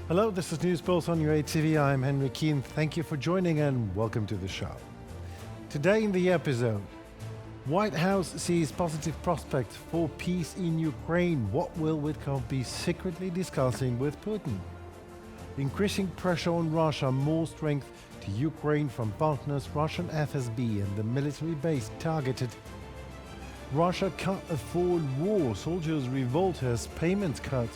Hello, this is News Pulse on UATV. I'm Henry Keane. Thank you for joining and welcome to the show. Today in the episode, White House sees positive prospects for peace in Ukraine. What will Witkoff be secretly discussing with Putin? Increasing pressure on Russia, more strength to Ukraine from partners, Russian FSB and the military base targeted. Russia can't afford war, soldiers revolt as payments cut.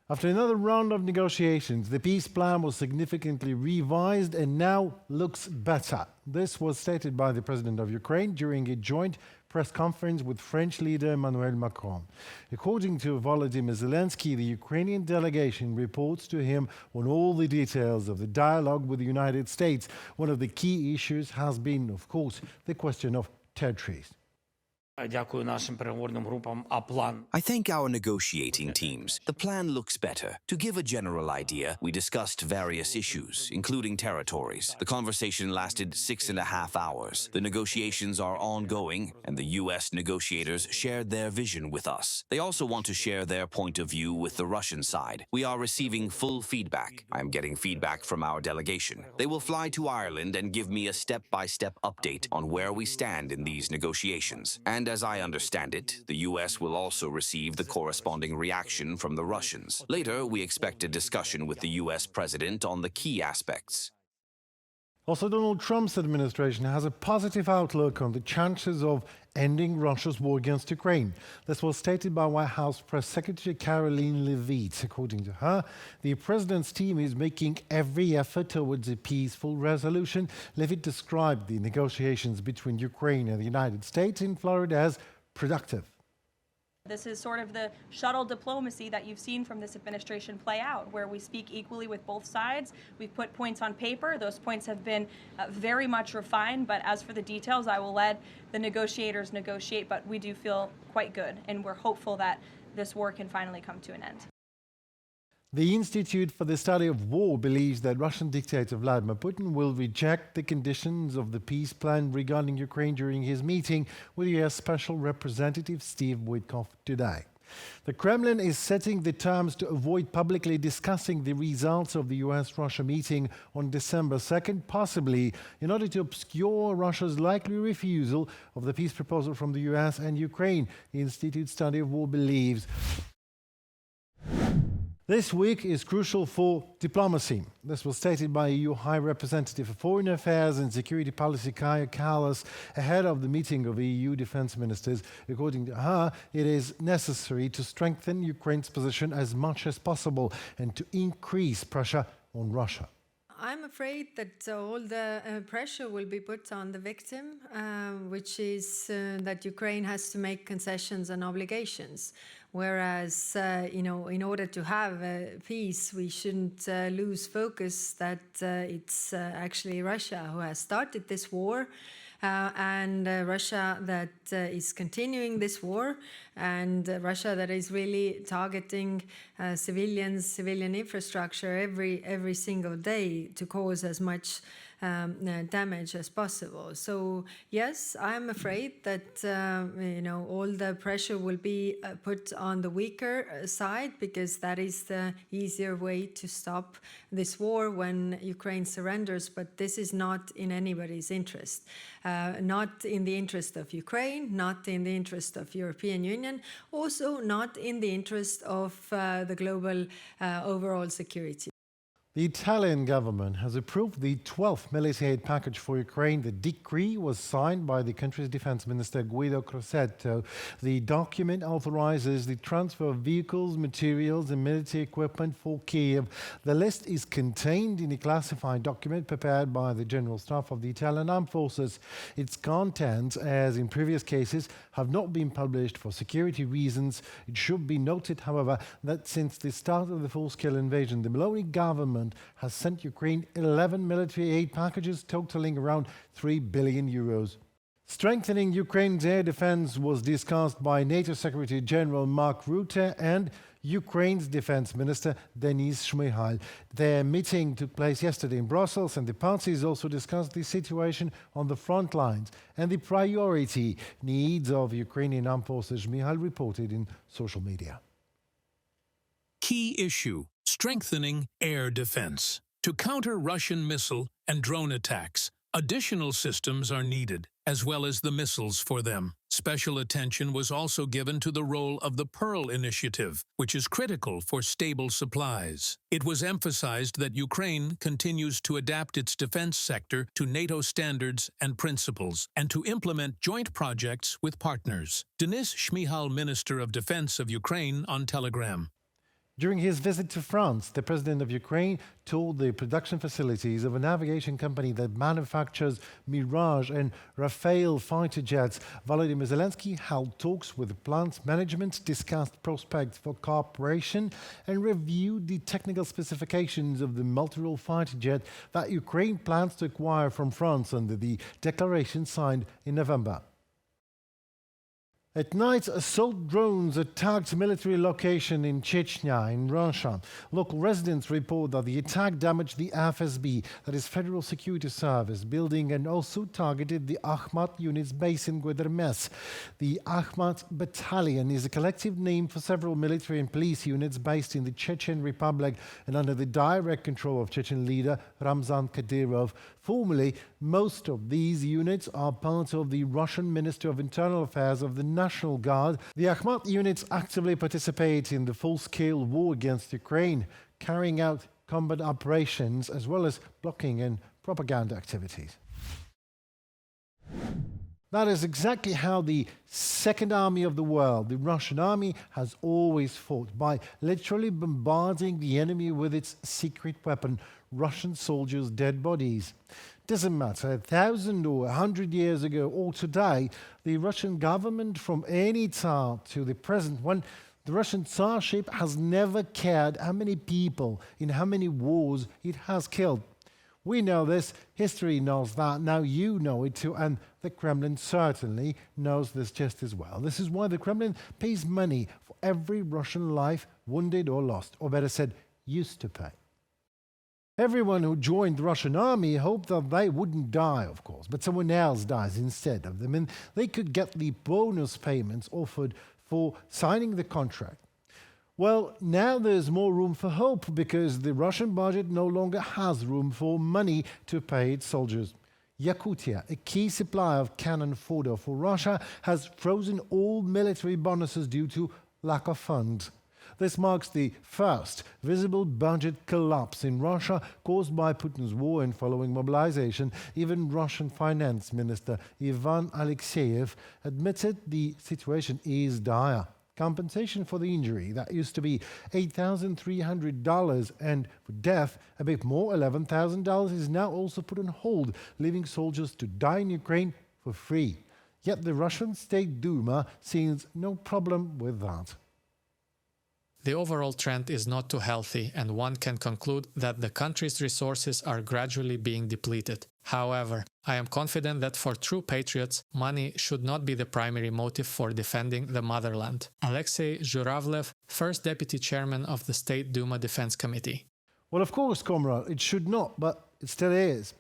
After another round of negotiations, the peace plan was significantly revised and now looks better. This was stated by the President of Ukraine during a joint press conference with French leader Emmanuel Macron. According to Volodymyr Zelenskyy, the Ukrainian delegation reports to him on all the details of the dialogue with the United States. One of the key issues has been, of course, the question of territories. I thank our negotiating teams. The plan looks better. To give a general idea, we discussed various issues, including territories. The conversation lasted 6.5 hours. The negotiations are ongoing, and the U.S. negotiators shared their vision with us. They also want to share their point of view with the Russian side. We are receiving full feedback. I am getting feedback from our delegation. They will fly to Ireland and give me a step-by-step update on where we stand in these negotiations. And as I understand it, the U.S. will also receive the corresponding reaction from the Russians. Later, we expect a discussion with the U.S. president on the key aspects. Also, Donald Trump's administration has a positive outlook on the chances of ending Russia's war against Ukraine. This was stated by White House Press Secretary Karoline Leavitt. According to her, the president's team is making every effort towards a peaceful resolution. Leavitt described the negotiations between Ukraine and the United States in Florida as productive. This is sort of the shuttle diplomacy that you've seen from this administration play out, where we speak equally with both sides. We've put points on paper. Those points have been very much refined, but as for the details, I will let the negotiators negotiate, but we do feel quite good, and we're hopeful that this war can finally come to an end. The Institute for the Study of War believes that Russian dictator Vladimir Putin will reject the conditions of the peace plan regarding Ukraine during his meeting with U.S. Special Representative Steve Witkoff today. The Kremlin is setting the terms to avoid publicly discussing the results of the U.S.-Russia meeting on December 2nd, possibly in order to obscure Russia's likely refusal of the peace proposal from the U.S. and Ukraine. The Institute Study of War believes this week is crucial for diplomacy. This was stated by EU High Representative for Foreign Affairs and Security Policy Kaja Kallas ahead of the meeting of EU defense ministers. According to her, it is necessary to strengthen Ukraine's position as much as possible and to increase pressure on Russia. I'm afraid that all the pressure will be put on the victim, which is that Ukraine has to make concessions and obligations. Whereas, in order to have peace, we shouldn't lose focus that it's actually Russia who has started this war, and Russia that is continuing this war, and Russia that is really targeting civilian infrastructure every single day to cause as much damage as possible. So yes, I'm afraid that all the pressure will be put on the weaker side, because that is the easier way to stop this war when Ukraine surrenders. But this is not in anybody's interest, not in the interest of Ukraine, not in the interest of European Union, also not in the interest of the global overall security. The Italian government has approved the 12th military aid package for Ukraine. The decree was signed by the country's defense minister Guido Crosetto. The document authorizes the transfer of vehicles, materials and military equipment for Kyiv. The list is contained in a classified document prepared by the General Staff of the Italian Armed Forces. Its contents, as in previous cases, have not been published for security reasons. It should be noted, however, that since the start of the full-scale invasion, the Meloni government has sent Ukraine 11 military aid packages totaling around €3 billion. Strengthening Ukraine's air defense was discussed by NATO Secretary General Mark Rutte and Ukraine's Defense Minister Denis Shmyhal. Their meeting took place yesterday in Brussels, and the parties also discussed the situation on the front lines and the priority needs of Ukrainian armed forces, Shmyhal reported in social media. Key issue: strengthening air defense. To counter Russian missile and drone attacks, additional systems are needed, as well as the missiles for them. Special attention was also given to the role of the Pearl Initiative, which is critical for stable supplies. It was emphasized that Ukraine continues to adapt its defense sector to NATO standards and principles, and to implement joint projects with partners. Denis Shmyhal, Minister of Defense of Ukraine, on Telegram. During his visit to France, the president of Ukraine toured the production facilities of a navigation company that manufactures Mirage and Rafale fighter jets. Volodymyr Zelenskyy held talks with the plant's management, discussed prospects for cooperation, and reviewed the technical specifications of the multi-role fighter jet that Ukraine plans to acquire from France under the declaration signed in November. At night, assault drones attacked a military location in Chechnya, in Russia. Local residents report that the attack damaged the FSB, that is Federal Security Service, building, and also targeted the Akhmat unit's base in Gudermes. The Akhmat Battalion is a collective name for several military and police units based in the Chechen Republic and under the direct control of Chechen leader Ramzan Kadyrov. Formerly, most of these units are part of the Russian Ministry of Internal Affairs of the National Guard. The Akhmat units actively participate in the full-scale war against Ukraine, carrying out combat operations as well as blocking and propaganda activities. That is exactly how the Second Army of the world, the Russian army, has always fought, by literally bombarding the enemy with its secret weapon, Russian soldiers' dead bodies. Doesn't matter, 1,000 or 100 years ago or today, the Russian government, from any Tsar to the present one, the Russian Tsarship has never cared how many people in how many wars it has killed. We know this, history knows that, now you know it too, and the Kremlin certainly knows this just as well. This is why the Kremlin pays money for every Russian life wounded or lost, or better said, used to pay. Everyone who joined the Russian army hoped that they wouldn't die, of course, but someone else dies instead of them, and they could get the bonus payments offered for signing the contract. Well, now there's more room for hope, because the Russian budget no longer has room for money to pay its soldiers. Yakutia, a key supplier of cannon fodder for Russia, has frozen all military bonuses due to lack of funds. This marks the first visible budget collapse in Russia caused by Putin's war and following mobilization. Even Russian Finance Minister Ivan Alexeyev admitted the situation is dire. Compensation for the injury, that used to be $8,300, and for death, a bit more, $11,000, is now also put on hold, leaving soldiers to die in Ukraine for free. Yet the Russian State Duma sees no problem with that. The overall trend is not too healthy, and one can conclude that the country's resources are gradually being depleted. However, I am confident that for true patriots, money should not be the primary motive for defending the motherland. Alexei Zhuravlev, first deputy chairman of the State Duma Defense Committee. Well, of course, comrade, it should not, but it still is.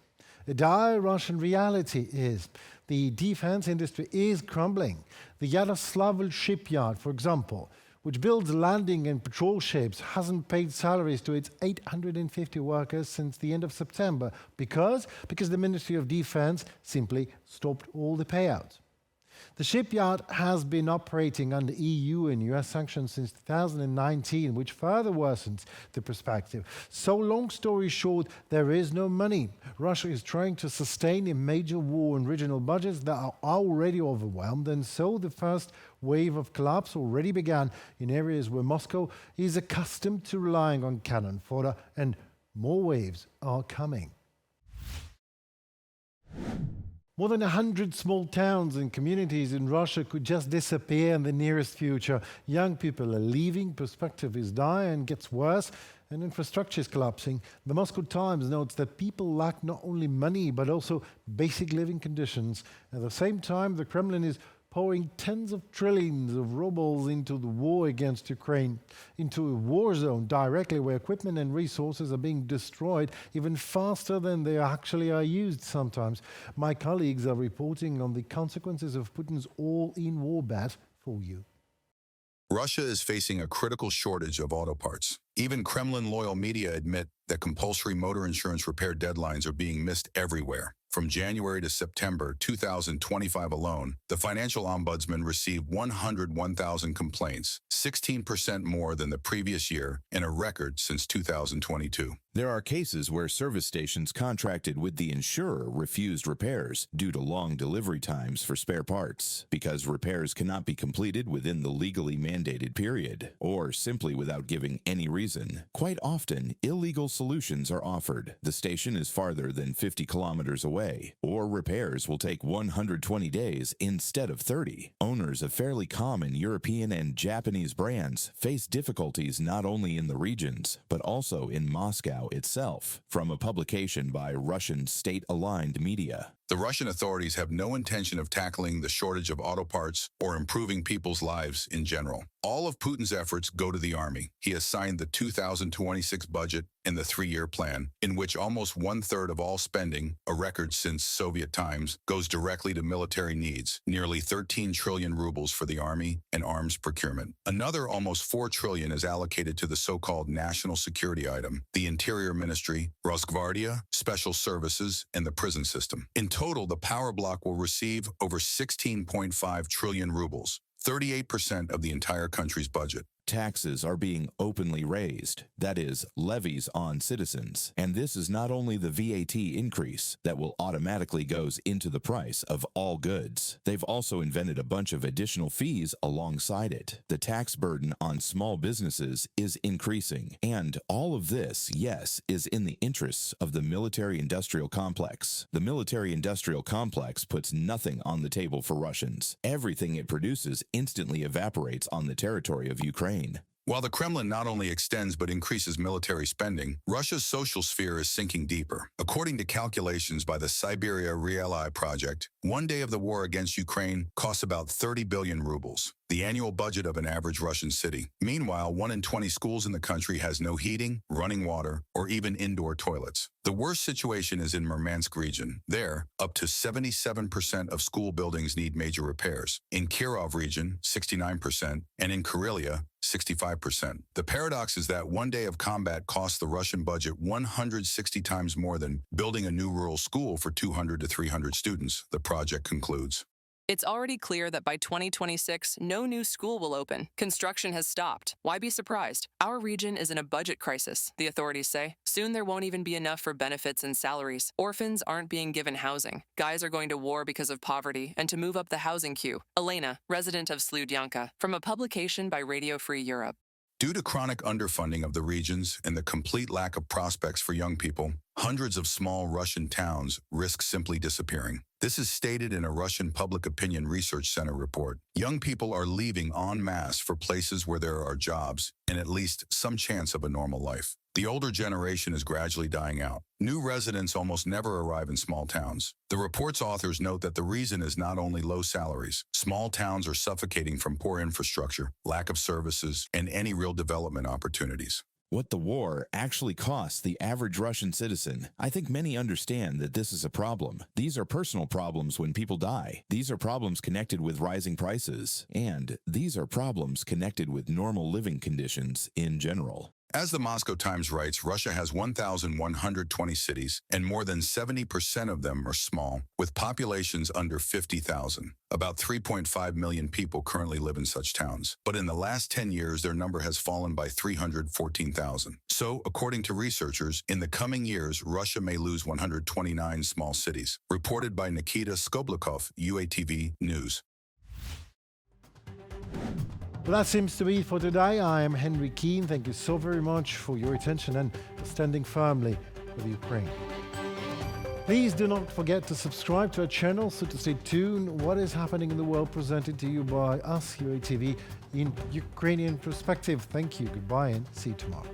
The dire Russian reality is the defense industry is crumbling. The Yaroslavl shipyard, for example, which builds landing and patrol ships, hasn't paid salaries to its 850 workers since the end of September. Because the Ministry of Defense simply stopped all the payouts. The shipyard has been operating under EU and US sanctions since 2019, which further worsens the perspective. So, long story short, there is no money. Russia is trying to sustain a major war and regional budgets that are already overwhelmed, and so the first wave of collapse already began in areas where Moscow is accustomed to relying on cannon fodder, and more waves are coming. More than 100 small towns and communities in Russia could just disappear in the nearest future. Young people are leaving, perspective is dire and gets worse, and infrastructure is collapsing. The Moscow Times notes that people lack not only money, but also basic living conditions. At the same time, the Kremlin is pouring tens of trillions of rubles into the war against Ukraine, into a war zone directly where equipment and resources are being destroyed even faster than they actually are used sometimes. My colleagues are reporting on the consequences of Putin's all-in war bet for you. Russia is facing a critical shortage of auto parts. Even Kremlin-loyal media admit that compulsory motor insurance repair deadlines are being missed everywhere. From January to September 2025 alone, the Financial Ombudsman received 101,000 complaints, 16% more than the previous year, and a record since 2022. There are cases where service stations contracted with the insurer refused repairs due to long delivery times for spare parts, because repairs cannot be completed within the legally mandated period, or simply without giving any reason. Quite often, illegal solutions are offered. The station is farther than 50 kilometers away, or repairs will take 120 days instead of 30. Owners of fairly common European and Japanese brands face difficulties not only in the regions, but also in Moscow itself, from a publication by Russian state-aligned media. The Russian authorities have no intention of tackling the shortage of auto parts or improving people's lives in general. All of Putin's efforts go to the army. He has signed the 2026 budget and the 3-year plan, in which almost 1/3 of all spending, a record since Soviet times, goes directly to military needs, nearly 13 trillion rubles for the army and arms procurement. Another almost 4 trillion is allocated to the so-called national security item, the Interior Ministry, Rosgvardia, Special Services, and the prison system. In total, the power bloc will receive over 16.5 trillion rubles, 38% of the entire country's budget. Taxes are being openly raised, that is, levies on citizens. And this is not only the VAT increase that will automatically goes into the price of all goods. They've also invented a bunch of additional fees alongside it. The tax burden on small businesses is increasing. And all of this, yes, is in the interests of the military-industrial complex. The military-industrial complex puts nothing on the table for Russians. Everything it produces instantly evaporates on the territory of Ukraine. While the Kremlin not only extends but increases military spending, Russia's social sphere is sinking deeper. According to calculations by the Siberia Reali project, 1 day of the war against Ukraine costs about 30 billion rubles, the annual budget of an average Russian city. Meanwhile, 1 in 20 schools in the country has no heating, running water, or even indoor toilets. The worst situation is in Murmansk region. There, up to 77% of school buildings need major repairs. In Kirov region, 69%, and in Karelia, 65%. The paradox is that 1 day of combat costs the Russian budget 160 times more than building a new rural school for 200 to 300 students, the project concludes. It's already clear that by 2026, no new school will open. Construction has stopped. Why be surprised? Our region is in a budget crisis, the authorities say. Soon there won't even be enough for benefits and salaries. Orphans aren't being given housing. Guys are going to war because of poverty and to move up the housing queue. Elena, resident of Sludyanka, from a publication by Radio Free Europe. Due to chronic underfunding of the regions and the complete lack of prospects for young people, hundreds of small Russian towns risk simply disappearing. This is stated in a Russian Public Opinion Research Center report. Young people are leaving en masse for places where there are jobs and at least some chance of a normal life. The older generation is gradually dying out. New residents almost never arrive in small towns. The report's authors note that the reason is not only low salaries. Small towns are suffocating from poor infrastructure, lack of services, and any real development opportunities. What the war actually costs the average Russian citizen. I think many understand that this is a problem. These are personal problems when people die. These are problems connected with rising prices. And these are problems connected with normal living conditions in general. As the Moscow Times writes, Russia has 1,120 cities, and more than 70% of them are small, with populations under 50,000. About 3.5 million people currently live in such towns. But in the last 10 years, their number has fallen by 314,000. So, according to researchers, in the coming years, Russia may lose 129 small cities. Reported by Nikita Skoblikov, UATV News. Well, that seems to be it for today. I am Henry Keane. Thank you so very much for your attention and for standing firmly with Ukraine. Please do not forget to subscribe to our channel so to stay tuned what is happening in the world, presented to you by us, UATV, in Ukrainian perspective. Thank you, goodbye, and see you tomorrow.